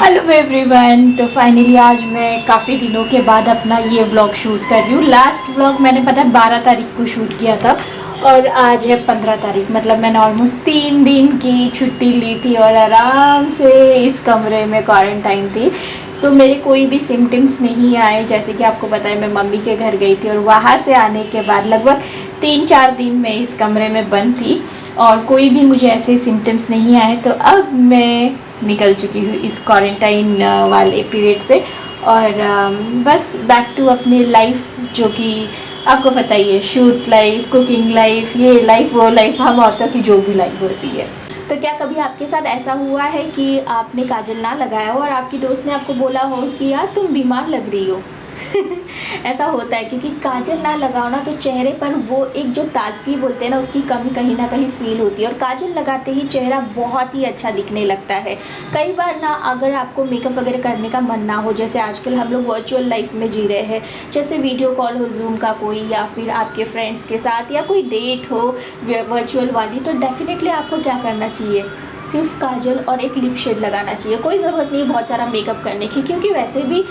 Hello everyone. तो finally आज मैं काफ़ी दिनों के बाद अपना ये व्लॉग शूट कर रही हूँ। लास्ट व्लॉग मैंने पता है 12 तारीख को शूट किया था और आज है 15 तारीख। मतलब मैंने ऑलमोस्ट 3 दिन की छुट्टी ली थी और आराम से इस कमरे में क्वारंटाइन थी। सो मेरे कोई भी सिम्टम्स नहीं आए। जैसे कि आपको पता है मैं मम्मी के घर गई थी और वहाँ से आने के बाद लगभग 3-4 दिन मैं इस कमरे में बंद थी और कोई भी मुझे ऐसे सिम्टम्स नहीं आए। तो अब मैं निकल चुकी हूँ इस क्वारंटाइन वाले पीरियड से और बस बैक टू अपनी लाइफ, जो कि आपको पता ही है, शूट लाइफ, कुकिंग लाइफ, ये लाइफ वो लाइफ, हम औरतों की जो भी लाइफ होती है। तो क्या कभी आपके साथ ऐसा हुआ है कि आपने काजल ना लगाया हो और आपकी दोस्त ने आपको बोला हो कि यार तुम बीमार लग रही हो? ऐसा होता है क्योंकि काजल ना लगाओ ना तो चेहरे पर वो एक जो ताजगी बोलते हैं ना, उसकी कमी कहीं ना कहीं फील होती है और काजल लगाते ही चेहरा बहुत ही अच्छा दिखने लगता है। कई बार ना अगर आपको मेकअप वगैरह करने का मन ना हो, जैसे आजकल हम लोग वर्चुअल लाइफ में जी रहे हैं, जैसे वीडियो कॉल हो जूम का कोई, या फिर आपके फ्रेंड्स के साथ, या कोई डेट हो वर्चुअल वाली, तो डेफिनेटली आपको क्या करना चाहिए, सिर्फ काजल और एक लिप शेड लगाना चाहिए। कोई ज़रूरत नहीं बहुत सारा मेकअप करने की, क्योंकि वैसे भी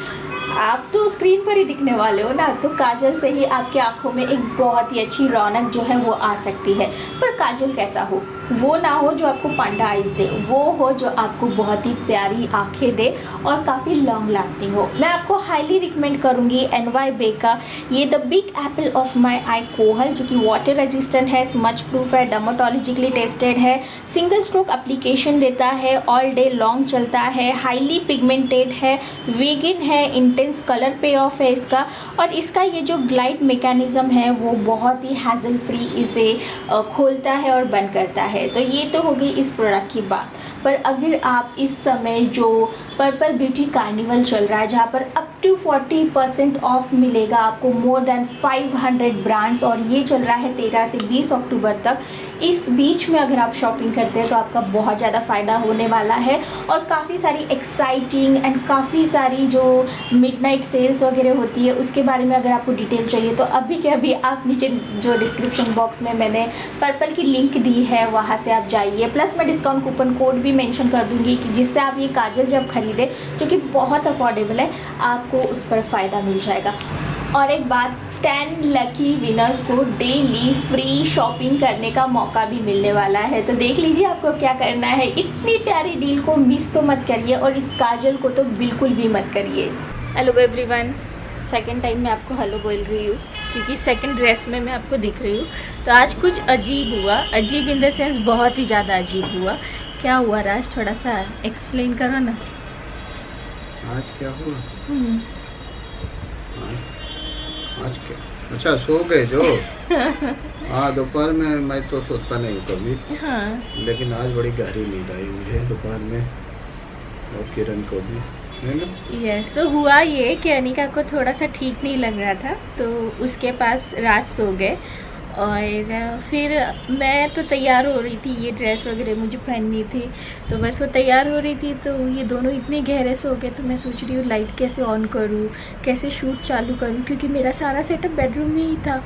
आप तो स्क्रीन पर ही दिखने वाले हो ना। तो काजल से ही आपकी आंखों में एक बहुत ही अच्छी रौनक जो है वो आ सकती है। पर काजल कैसा हो, वो ना हो जो आपको पांडा आइज दे, वो हो जो आपको बहुत ही प्यारी आंखें दे और काफ़ी लॉन्ग लास्टिंग हो। मैं आपको हाईली रिकमेंड करूँगी NYBay का ये the big apple of my eye kohl, जो कि वाटर रेजिस्टेंट है, स्मच प्रूफ है, डर्माटोलॉजिकली टेस्टेड है, सिंगल स्ट्रोक एप्लीकेशन देता है, ऑल डे लॉन्ग चलता है, हाईली पिगमेंटेड है, वेगन है, इंटेंस कलर पे ऑफ है इसका, और इसका ये जो ग्लाइड मैकेनिज़्म है वो बहुत ही हैज़ल फ्री इसे खोलता है और बंद करता है। तो ये तो हो गई इस प्रोडक्ट की बात। पर अगर आप इस समय जो पर्पल ब्यूटी कार्निवल चल रहा है, जहाँ पर अप टू 40% ऑफ मिलेगा आपको, मोर देन 500 ब्रांड्स, और ये चल रहा है 13 से 20 अक्टूबर तक, इस बीच में अगर आप शॉपिंग करते हैं तो आपका बहुत ज़्यादा फ़ायदा होने वाला है। और काफ़ी सारी एक्साइटिंग एंड काफ़ी सारी जो मिडनाइट सेल्स वगैरह होती है उसके बारे में अगर आपको डिटेल चाहिए तो अभी के अभी आप नीचे जो डिस्क्रिप्शन बॉक्स में मैंने पर्पल की लिंक दी है वहाँ से आप जाइए। प्लस मैं डिस्काउंट कूपन कोड भी मेंशन कर दूँगी कि जिससे आप ये काजल जब खरीदें, जो कि बहुत अफोर्डेबल है, आपको उस पर फ़ायदा मिल जाएगा। और एक बात, 10 लकी विनर्स को डेली फ्री शॉपिंग करने का मौका भी मिलने वाला है। तो देख लीजिए आपको क्या करना है। इतनी प्यारी डील को मिस तो मत करिए और इस काजल को तो बिल्कुल भी मत करिए। हेलो एवरीवन, सेकंड टाइम मैं आपको हेलो बोल रही हूँ क्योंकि सेकंड ड्रेस में मैं आपको दिख रही हूँ। तो आज कुछ अजीब हुआ, अजीब इन द सेंस बहुत ही ज़्यादा अजीब हुआ। क्या हुआ राज, थोड़ा सा एक्सप्लेन करो ना। आज क्या हुआ? आज क्या? अच्छा, सो गए जो? हाँ, दोपहर में मैं तो सोता नहीं हूँ कभी। हाँ, लेकिन आज बड़ी गहरी नींद आई मुझे दोपहर में, और किरण को भी, है ना? यस। तो हुआ ये कि अनिका को थोड़ा सा ठीक नहीं लग रहा था तो उसके पास रात सो गए और फिर मैं तो तैयार हो रही थी, ये ड्रेस वगैरह मुझे पहननी थी, तो बस वो तैयार हो रही थी तो ये दोनों इतने गहरे सो गए। तो मैं सोच रही हूँ लाइट कैसे ऑन करूँ, कैसे शूट चालू करूँ, क्योंकि मेरा सारा सेटअप बेडरूम में ही था।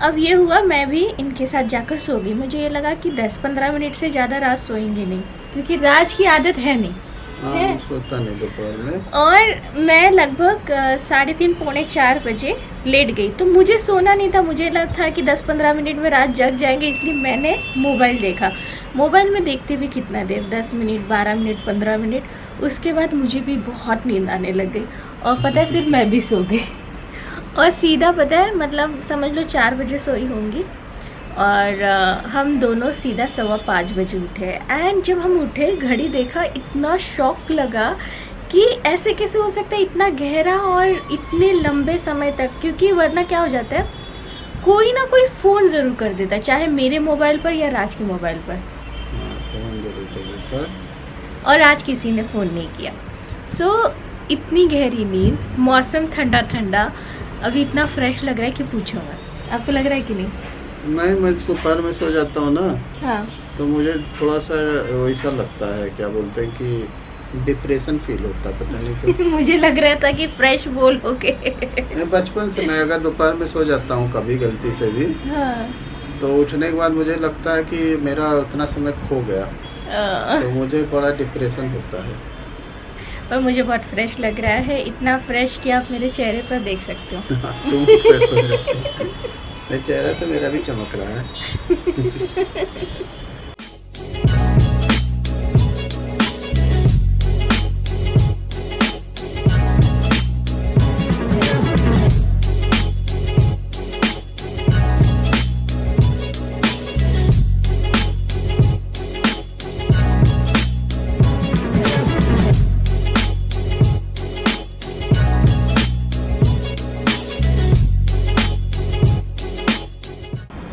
अब ये हुआ मैं भी इनके साथ जाकर सो गई। मुझे ये लगा कि 10-15 मिनट से ज़्यादा रात सोएंगे नहीं, क्योंकि राज की आदत है नहीं है। हाँ, सोता नहीं दोपहर में। और मैं लगभग 3:30-4 बजे लेट गई। तो मुझे सोना नहीं था, मुझे लगा था कि 10-15 मिनट में रात जग जाएंगे, इसलिए मैंने मोबाइल देखा। मोबाइल में देखते भी कितना देर, 10 मिनट, 12 मिनट, 15 मिनट। उसके बाद मुझे भी बहुत नींद आने लग गई और पता है फिर मैं भी सो गई। और सीधा पता है मतलब समझ लो 4 बजे सोई होंगी और हम दोनों सीधा 5:15 बजे उठे। एंड जब हम उठे घड़ी देखा, इतना शॉक लगा कि ऐसे कैसे हो सकता है इतना गहरा और इतने लंबे समय तक। क्योंकि वरना क्या हो जाता है, कोई ना कोई फ़ोन ज़रूर कर देता है, चाहे मेरे मोबाइल पर या राज के मोबाइल पर। हाँ, फोन जरूर कर देता है। और आज किसी ने फ़ोन नहीं किया। सो इतनी गहरी नींद, मौसम ठंडा ठंडा, अभी इतना फ्रेश लग रहा है कि पूछो मत। आपको लग रहा है कि नहीं? नहीं, मैं दोपहर में सो जाता हूँ ना, हाँ। तो मुझे थोड़ा सा वैसा लगता है, क्या बोलते हैं कि डिप्रेशन फील होता है, पता नहीं क्यों। मुझे लग रहा था कि फ्रेश बोलोगे। मैं बचपन से, मैं अगर दोपहर में सो जाता हूँ कभी गलती से भी, हाँ। तो उठने के बाद मुझे लगता है कि मेरा उतना समय खो गया, तो मुझे बड़ा डिप्रेशन होता है। और मुझे बहुत फ्रेश लग रहा है, इतना फ्रेश कि आप मेरे चेहरे पर देख सकते हो। तुम फ्रेश हो जाते हो। मेरा चेहरा तो मेरा भी चमक रहा है।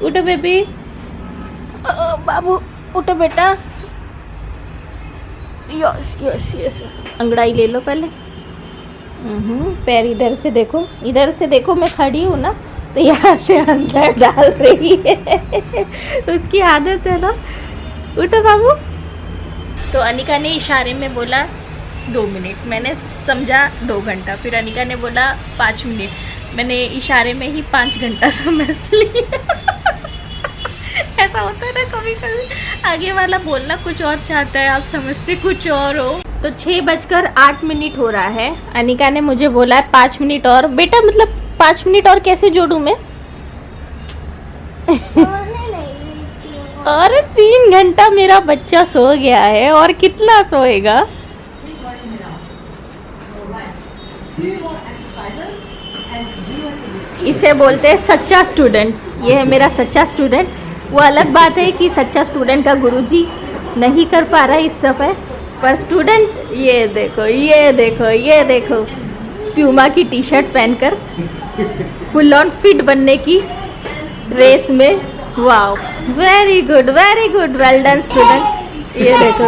उठो बेबी, बाबू उठो बेटा। यस यस यस, अंगड़ाई ले लो पहले। पैर इधर से देखो, इधर से देखो, मैं खड़ी हूँ ना तो यहाँ से अंदर डाल रही है। उसकी आदत है ना। उठो बाबू। तो अनिका ने इशारे में बोला 2 मिनट, मैंने समझा 2 घंटा। फिर अनिका ने बोला 5 मिनट, मैंने इशारे में ही 5 घंटा समझ लिया। ऐसा होता है ना कभी कभी, आगे वाला बोलना कुछ और चाहता है, आप समझते कुछ और हो। तो 6:08 हो रहा है। अनिका ने मुझे बोला है 5 मिनट और। बेटा मतलब 5 मिनट और कैसे जोड़ूं मैं? और 3 घंटा मेरा बच्चा सो गया है, और कितना सोएगा? इसे बोलते हैं सच्चा स्टूडेंट। ये है मेरा सच्चा स्टूडेंट। वो अलग बात है कि सच्चा स्टूडेंट का गुरुजी नहीं कर पा रहा है इस समय, पर स्टूडेंट ये देखो, ये देखो, ये देखो, प्यूमा की टी शर्ट पहनकर फुल ऑन फिट बनने की रेस में। Wow, very good, well done student. ये देखो,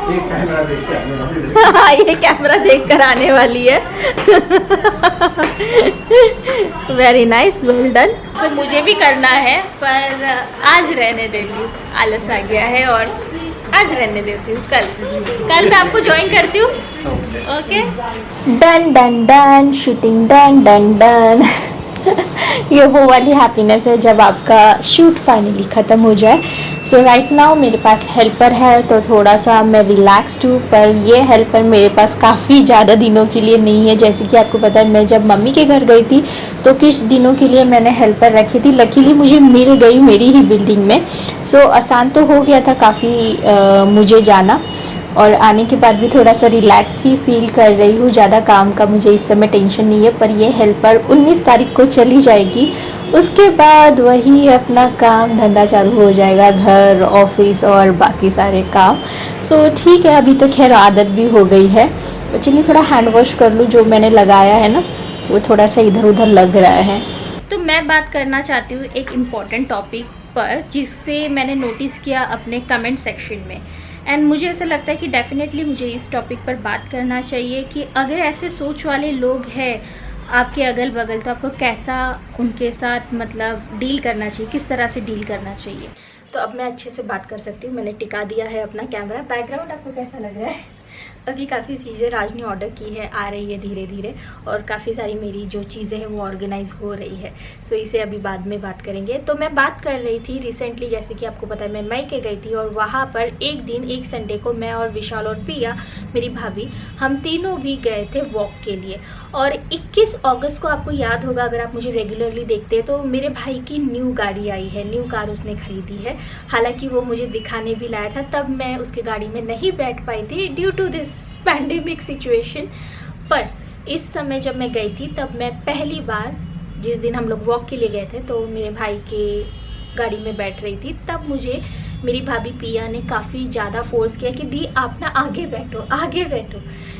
ये कैमरा देख कर आने वाली है। Very nice, well done. तो मुझे भी करना है, पर आज रहने देती हूँ, आलस आ गया है और आज रहने देती हूँ। कल मैं आपको ज्वाइन करती हूँ। Okay, done done done, shooting done done done. ये वो वाली हैप्पीनेस है जब आपका शूट फाइनली ख़त्म हो जाए। सो राइट नाउ मेरे पास हेल्पर है तो थोड़ा सा मैं रिलैक्स्ड हूँ, पर ये हेल्पर मेरे पास काफ़ी ज़्यादा दिनों के लिए नहीं है। जैसे कि आपको पता है, मैं जब मम्मी के घर गई थी तो कुछ दिनों के लिए मैंने हेल्पर रखी थी। लकीली मुझे मिल गई मेरी ही बिल्डिंग में। सो आसान तो हो गया था काफ़ी मुझे जाना, और आने के बाद भी थोड़ा सा रिलैक्स ही फील कर रही हूँ। ज़्यादा काम का मुझे इस समय टेंशन नहीं है। पर ये हेल्पर 19 तारीख को चली जाएगी, उसके बाद वही अपना काम धंधा चालू हो जाएगा, घर, ऑफिस और बाकी सारे काम। सो ठीक है, अभी तो खैर आदत भी हो गई है। तो चलिए थोड़ा हैंड वॉश कर लूँ, जो मैंने लगाया है ना वो थोड़ा सा इधर उधर लग रहा है। तो मैं बात करना चाहती हूँ एक इम्पॉर्टेंट टॉपिक पर, जिससे मैंने नोटिस किया अपने कमेंट सेक्शन में, एंड मुझे ऐसा लगता है कि डेफिनेटली मुझे इस टॉपिक पर बात करना चाहिए कि अगर ऐसे सोच वाले लोग हैं आपके अगल बगल, तो आपको कैसा उनके साथ मतलब डील करना चाहिए, किस तरह से डील करना चाहिए। तो अब मैं अच्छे से बात कर सकती हूँ। मैंने टिका दिया है अपना कैमरा। बैकग्राउंड आपको कैसा लग रहा है? अभी काफ़ी चीज़ें राज ने ऑर्डर की है, आ रही है धीरे धीरे, और काफ़ी सारी मेरी जो चीज़ें हैं वो ऑर्गेनाइज हो रही है। सो इसे अभी बाद में बात करेंगे। तो मैं बात कर रही थी रिसेंटली, जैसे कि आपको पता है मैं मई के गई थी, और वहाँ पर एक संडे को मैं और विशाल और प्रिया मेरी भाभी, हम तीनों भी गए थे वॉक के लिए। और 21 अगस्त को आपको याद होगा, अगर आप मुझे रेगुलरली देखते हैं, तो मेरे भाई की न्यू गाड़ी आई है, न्यू कार उसने खरीदी है। हालांकि वो मुझे दिखाने भी लाया था, तब मैं उसके गाड़ी में नहीं बैठ पाई थी due to this pandemic situation. पर इस समय जब मैं गई थी, तब मैं पहली बार, जिस दिन हम लोग वॉक के लिए गए थे, तो मेरे भाई के गाड़ी में बैठ रही थी, तब मुझे मेरी भाभी पिया ने काफ़ी ज़्यादा फोर्स किया कि दी आप ना आगे बैठो, आगे बैठो।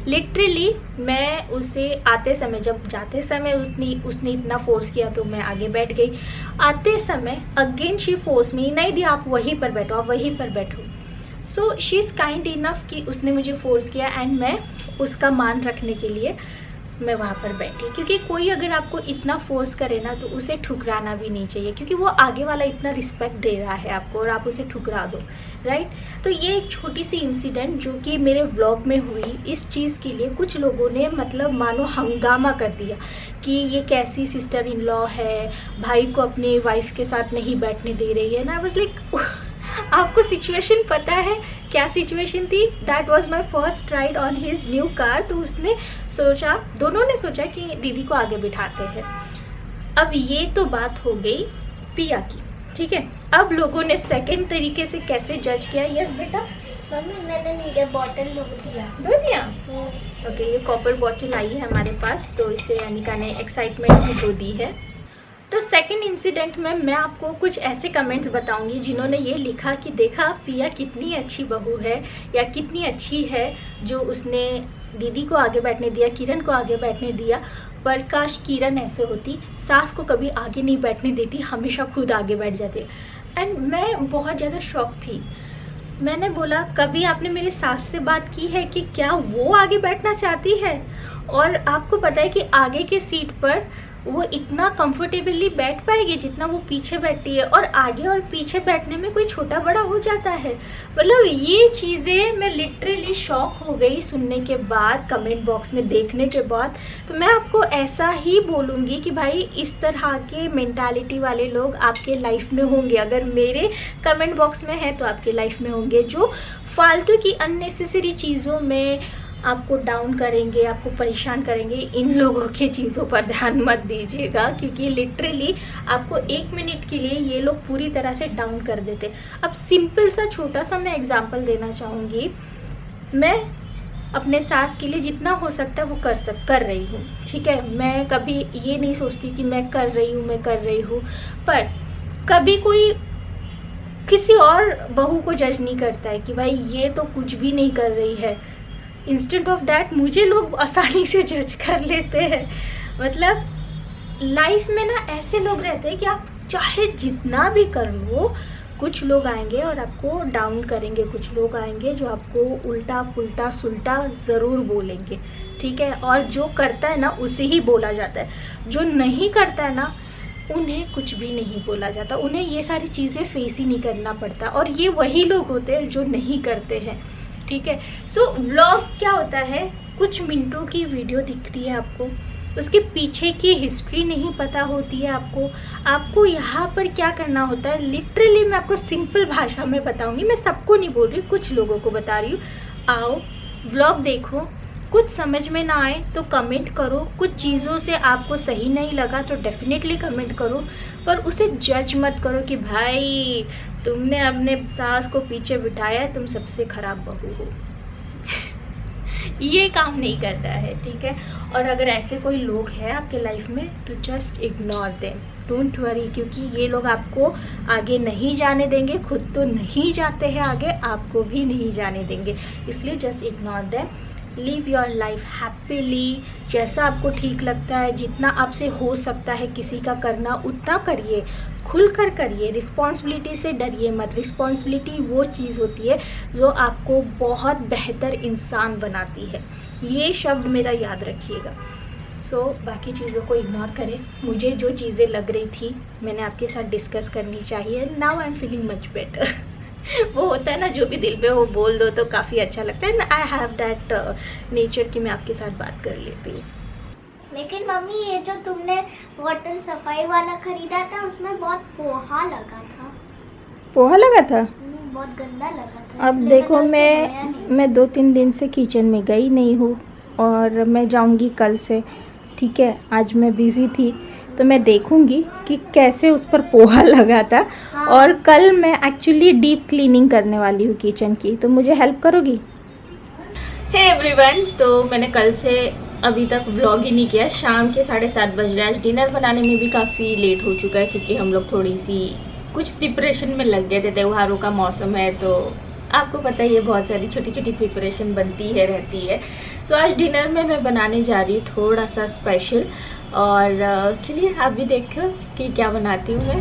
लिटरली मैं उसे आते समय, जब जाते समय उसने इतना फोर्स किया तो मैं आगे बैठ गई। आते समय अगेन शी फोर्स मी, नहीं दी आप वहीं पर बैठो, आप वहीं पर बैठो। So she is kind enough कि उसने मुझे फोर्स किया, एंड मैं उसका मान रखने के लिए मैं वहाँ पर बैठी। क्योंकि कोई अगर आपको इतना फोर्स करे ना, तो उसे ठुकराना भी नहीं चाहिए, क्योंकि वो आगे वाला इतना रिस्पेक्ट दे रहा है आपको और आप उसे ठुकरा दो, राइट। तो ये एक छोटी सी इंसिडेंट जो कि मेरे व्लॉग में हुई, इस चीज़ के लिए कुछ लोगों ने मतलब मानो हंगामा कर दिया कि ये कैसी सिस्टर इन लॉ है, भाई को अपने वाइफ के साथ नहीं बैठने दे रही है ना। बस लाइक आपको सिचुएशन पता है क्या सिचुएशन थी? That was my first ride on his new car. तो उसने सोचा, दोनों ने सोचा कि दीदी को आगे बिठाते हैं। अब ये तो बात हो गई पिया की, ठीक है। अब लोगों ने सेकंड तरीके से कैसे जज किया? यस बेटा, मम्मी मैंने नीचे बॉटल दो दिया। ओके, ये कॉपर बॉटल आई है हमारे पास, तो इसे अनिका ने एक्साइटमेंट में दो दी है। तो सेकंड इंसिडेंट में मैं आपको कुछ ऐसे कमेंट्स बताऊंगी जिन्होंने ये लिखा कि देखा पिया कितनी अच्छी बहू है या कितनी अच्छी है जो उसने दीदी को आगे बैठने दिया, किरण को आगे बैठने दिया। पर काश किरण ऐसे होती, सास को कभी आगे नहीं बैठने देती, हमेशा खुद आगे बैठ जाती। एंड मैं बहुत ज़्यादा शॉक थी। मैंने बोला कभी आपने मेरे सास से बात की है कि क्या वो आगे बैठना चाहती है? और आपको पता है कि आगे के सीट पर वो इतना कंफर्टेबली बैठ पाएगी जितना वो पीछे बैठती है, और आगे और पीछे बैठने में कोई छोटा बड़ा हो जाता है। मतलब ये चीज़ें मैं लिटरली शॉक हो गई सुनने के बाद, कमेंट बॉक्स में देखने के बाद। तो मैं आपको ऐसा ही बोलूँगी कि भाई इस तरह के मेंटालिटी वाले लोग आपके लाइफ में होंगे। अगर मेरे कमेंट बॉक्स में है तो आपके लाइफ में होंगे, जो फालतू की अननेसेसरी चीज़ों में आपको डाउन करेंगे, आपको परेशान करेंगे। इन लोगों के चीज़ों पर ध्यान मत दीजिएगा, क्योंकि लिटरली आपको 1 मिनट के लिए ये लोग पूरी तरह से डाउन कर देते। अब सिंपल सा छोटा सा मैं एग्जांपल देना चाहूँगी। मैं अपने सास के लिए जितना हो सकता है वो कर रही हूँ, ठीक है। मैं कभी ये नहीं सोचती कि मैं कर रही हूँ, पर कभी कोई किसी और बहू को जज नहीं करता है कि भाई ये तो कुछ भी नहीं कर रही है। इंस्टेंट ऑफ डैट मुझे लोग आसानी से जज कर लेते हैं। मतलब लाइफ में ना ऐसे लोग रहते हैं कि आप चाहे जितना भी कर लो, कुछ लोग आएंगे और आपको डाउन करेंगे, कुछ लोग आएंगे जो आपको उल्टा पुल्टा सुल्टा ज़रूर बोलेंगे, ठीक है। और जो करता है ना उसे ही बोला जाता है, जो नहीं करता है ना उन्हें कुछ भी नहीं बोला जाता, उन्हें ये सारी चीज़ें फेस ही नहीं करना पड़ता। और ये वही लोग होते हैं जो नहीं करते हैं, ठीक है। सो व्लॉग क्या होता है, कुछ मिनटों की वीडियो दिखती है आपको, उसके पीछे की हिस्ट्री नहीं पता होती है आपको यहाँ पर क्या करना होता है। लिटरली मैं आपको सिंपल भाषा में बताऊंगी, मैं सबको नहीं बोल रही, कुछ लोगों को बता रही हूँ। आओ व्लॉग देखो, कुछ समझ में ना आए तो कमेंट करो, कुछ चीज़ों से आपको सही नहीं लगा तो डेफिनेटली कमेंट करो, पर उसे जज मत करो कि भाई तुमने अपने सास को पीछे बिठाया, तुम सबसे खराब बहू हो। ये काम नहीं करता है, ठीक है। और अगर ऐसे कोई लोग हैं आपके लाइफ में तो just ignore them, don't worry, क्योंकि ये लोग आपको आगे नहीं जाने देंगे, खुद तो नहीं जाते हैं आगे, आपको भी नहीं जाने देंगे। इसलिए just ignore them, live your life happily, जैसा आपको ठीक लगता है, जितना आपसे हो सकता है किसी का करना उतना करिए, खुलकर करिए, रिस्पॉन्सिबिलिटी से डरिए मत। रिस्पॉन्सिबिलिटी वो चीज़ होती है जो आपको बहुत बेहतर इंसान बनाती है, ये शब्द मेरा याद रखिएगा। सो बाकी चीज़ों को इग्नोर करें। मुझे जो चीज़ें लग रही थी मैंने आपके साथ डिस्कस करनी चाहिए। Now I am feeling much better. वो होता है ना जो भी दिल पे वो बोल दो तो काफ़ी अच्छा लगता है ना। आई हैव दैट नेचर कि मैं आपके साथ बात कर लेती हूँ। लेकिन मम्मी ये जो तुमने बॉटल सफाई वाला खरीदा था उसमें बहुत पोहा लगा था। पोहा लगा था? बहुत गंदा लगा था। अब देखो मैं 2-3 दिन से किचन में गई नहीं हूँ और मैं जाऊँगी कल से, ठीक है। आज मैं बिज़ी थी तो मैं देखूंगी कि कैसे उस पर पोहा लगा था। हाँ। और कल मैं एक्चुअली डीप क्लीनिंग करने वाली हूँ किचन की, तो मुझे हेल्प करोगी? हे एवरीवन, तो मैंने कल से अभी तक व्लॉग ही नहीं किया। शाम के 7:30 बज रहे हैं। आज डिनर बनाने में भी काफ़ी लेट हो चुका है क्योंकि हम लोग थोड़ी सी कुछ प्रिपरेशन में लग गए थे। त्योहारों का मौसम है तो आपको पता ही है बहुत सारी छोटी छोटी प्रिपरेशन बनती है रहती है। सो आज डिनर में मैं बनाने जा रही हूँ थोड़ा सा स्पेशल, और चलिए आप भी देखो कि क्या बनाती हूँ मैं।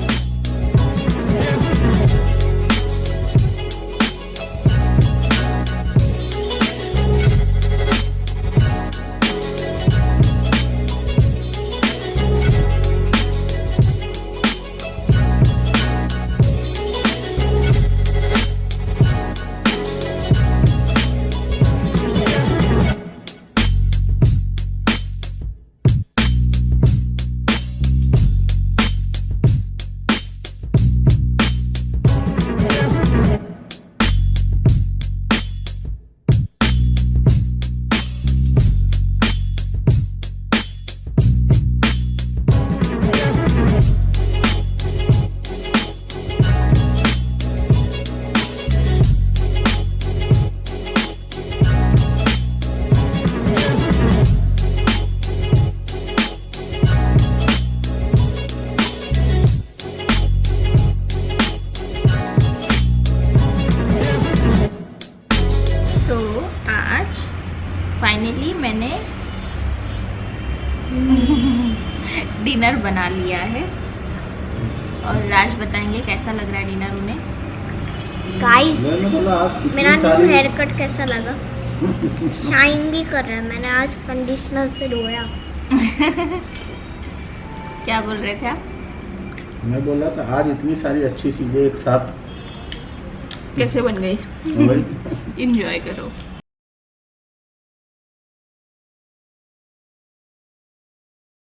फाइनली मैंने डिनर बना लिया है और राज बताएंगे कैसा लग रहा है डिनर उन्हें। गाइस मैंने बोला आज इतनी मेरा न्यू सारी- हेयर कट कैसा लगा? शाइन भी कर रहा है, मैंने आज कंडीशनर से धोया। क्या बोल रहे थे आप? मैं बोला था आज इतनी सारी अच्छी चीजें एक साथ कैसे बन गई? वही इंजॉय करो।